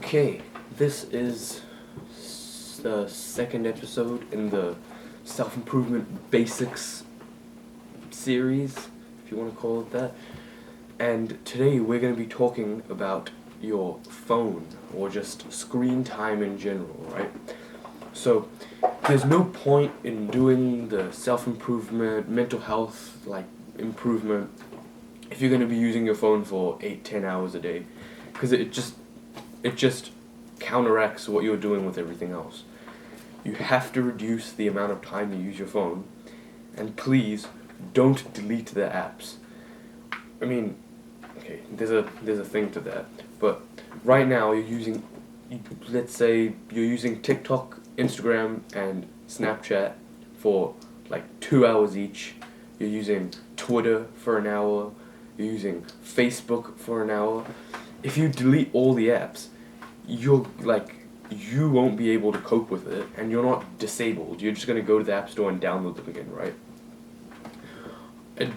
Okay, this is the second episode in the self-improvement basics series, if you want to call it that. And today we're going to be talking about your phone, or just screen time in general, right? So, there's no point in doing the self-improvement, mental health, improvement, if you're going to be using your phone for 8-10 hours a day. Because it just counteracts what you're doing with everything else. You have to reduce the amount of time you use your phone, and please don't delete the apps. I mean, okay, there's a thing to that, but right now let's say you're using TikTok, Instagram, and Snapchat for like 2 hours each. You're using Twitter for an hour. You're using Facebook for an hour. If you delete all the apps, you won't be able to cope with it, and you're not disabled. You're just gonna go to the app store and download them again, right? And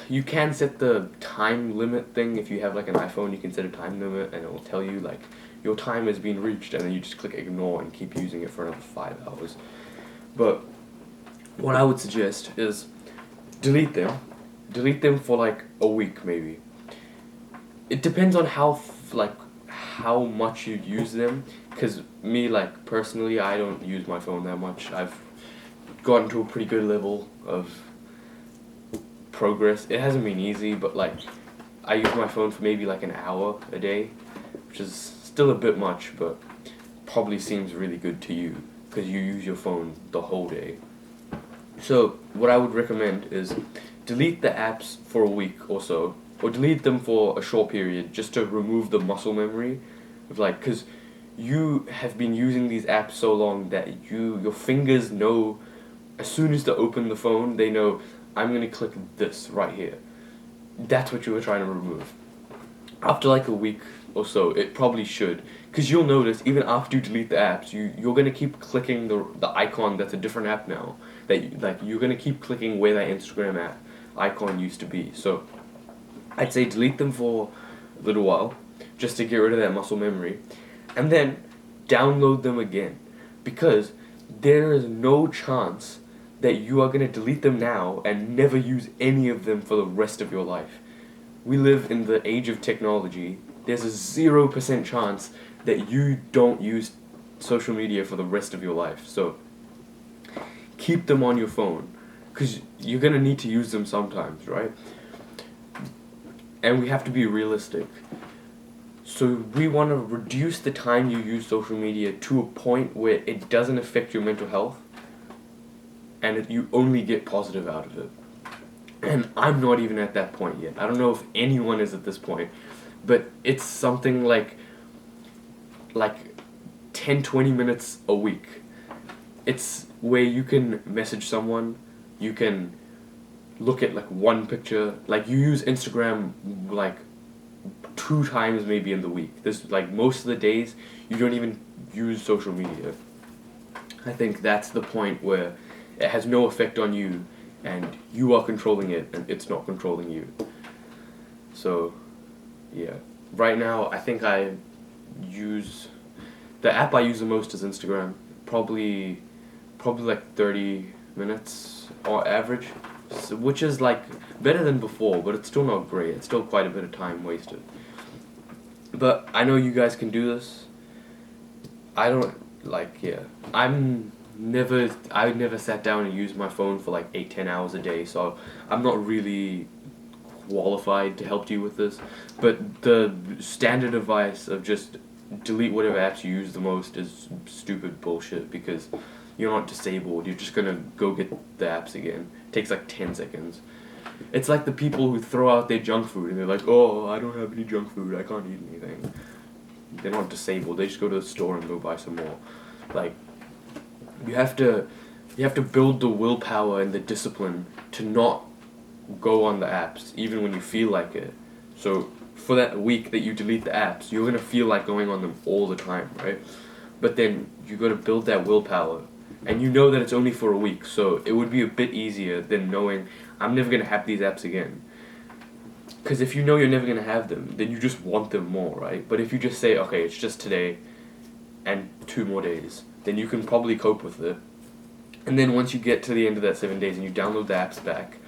you can set the time limit thing. If you have like an iPhone, you can set a time limit, and it will tell you like your time has been reached, and then you just click ignore and keep using it for another 5 hours. But what I would suggest is delete them. Delete them for like a week maybe. It depends on how much you use them. Cause me, like, personally, I don't use my phone that much. I've gotten to a pretty good level of progress. It hasn't been easy, but like I use my phone for maybe like an hour a day, which is still a bit much, but probably seems really good to you because you use your phone the whole day. So what I would recommend is delete the apps for a week or so, or delete them for a short period just to remove the muscle memory of because you have been using these apps so long that your fingers know as soon as they open the phone, they know I'm gonna click this right here. That's what you were trying to remove. After like a week or so, it probably should, because you'll notice even after you delete the apps, you're gonna keep clicking the icon that's a different app now. You're gonna keep clicking where that Instagram app icon used to be. So I'd say delete them for a little while, just to get rid of that muscle memory, and then download them again, because there is no chance that you are going to delete them now and never use any of them for the rest of your life. We live in the age of technology. There's a 0% chance that you don't use social media for the rest of your life. So keep them on your phone, because you're going to need to use them sometimes, right? And we have to be realistic. So we want to reduce the time you use social media to a point where it doesn't affect your mental health, and you only get positive out of it. And I'm not even at that point yet. I don't know if anyone is at this point, but it's something like 10-20 minutes a week. It's where you can message someone, you can look at like one picture, like you use Instagram like 2 times maybe in the week. There's like most of the days you don't even use social media. I think that's the point where it has no effect on you, and you are controlling it, and it's not controlling you. So, yeah. Right now, I think the app I use the most is Instagram. Probably like 30 minutes or average, which is like better than before, but it's still not great. It's still quite a bit of time wasted. But I know you guys can do this. I never sat down and used my phone for like 8-10 hours a day, so I'm not really qualified to help you with this. But the standard advice of just delete whatever apps you use the most is stupid bullshit, because you're not disabled. You're just gonna go get the apps again. It takes like 10 seconds. It's like the people who throw out their junk food and they're like, oh, I don't have any junk food, I can't eat anything. They're not disabled. They just go to the store and go buy some more. Like, you have to build the willpower and the discipline to not go on the apps even when you feel like it. So for that week that you delete the apps, you're gonna feel like going on them all the time, right? But then you gotta build that willpower, and you know that it's only for a week, so it would be a bit easier than knowing I'm never gonna have these apps again. Because if you know you're never going to have them, then you just want them more, right? But if you just say, okay, it's just today and 2 more days, then you can probably cope with it. And then once you get to the end of that 7 days and you download the apps back,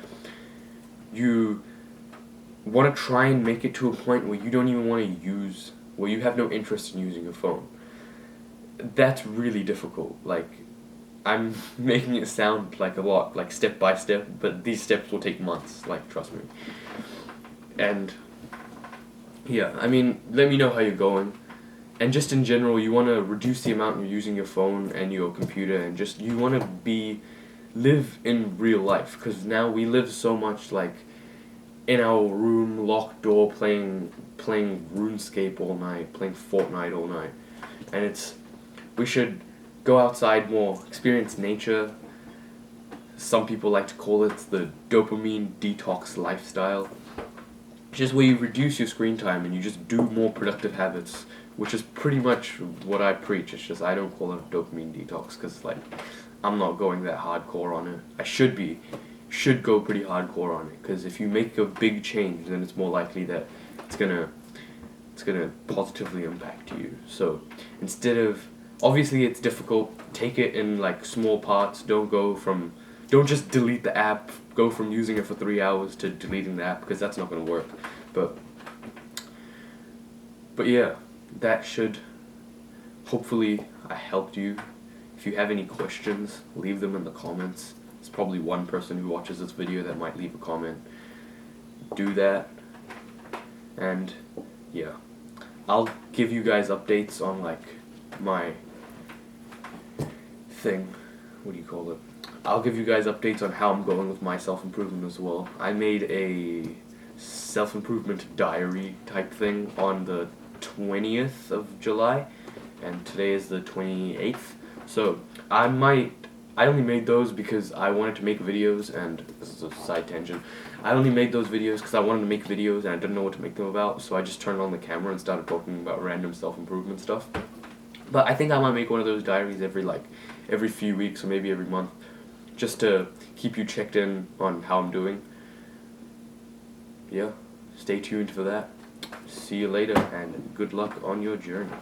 you want to try and make it to a point where you don't even want to use, where you have no interest in using your phone. That's really difficult. Like, I'm making it sound like a lot, like step by step, but these steps will take months, like, trust me. And yeah, I mean, let me know how you're going. And just in general, you want to reduce the amount you're using your phone and your computer, and just, you want to live in real life, because now we live so much, like, in our room, locked door, playing RuneScape all night, playing Fortnite all night. And we should go outside more, experience nature. Some people like to call it the dopamine detox lifestyle. Just where you reduce your screen time and you just do more productive habits, which is pretty much what I preach. It's just I don't call it a dopamine detox because, like, I'm not going that hardcore on it. I should go pretty hardcore on it, because if you make a big change, then it's more likely that it's gonna positively impact you. So instead of, obviously it's difficult, take it in like small parts. Don't just delete the app, go from using it for 3 hours to deleting the app, because that's not going to work. But yeah, that should, hopefully I helped you. If you have any questions, leave them in the comments. There's probably one person who watches this video that might leave a comment. Do that. And yeah, I'll give you guys updates on, like, my thing. What do you call it? I'll give you guys updates on how I'm going with my self-improvement as well. I made a self-improvement diary type thing on the 20th of July, and today is the 28th. So I only made those because I wanted to make videos, and this is a side tangent. I only made those videos because I wanted to make videos and I didn't know what to make them about, so I just turned on the camera and started talking about random self-improvement stuff. But I think I might make one of those diaries every few weeks or maybe every month, just to keep you checked in on how I'm doing. Yeah, stay tuned for that. See you later, and good luck on your journey.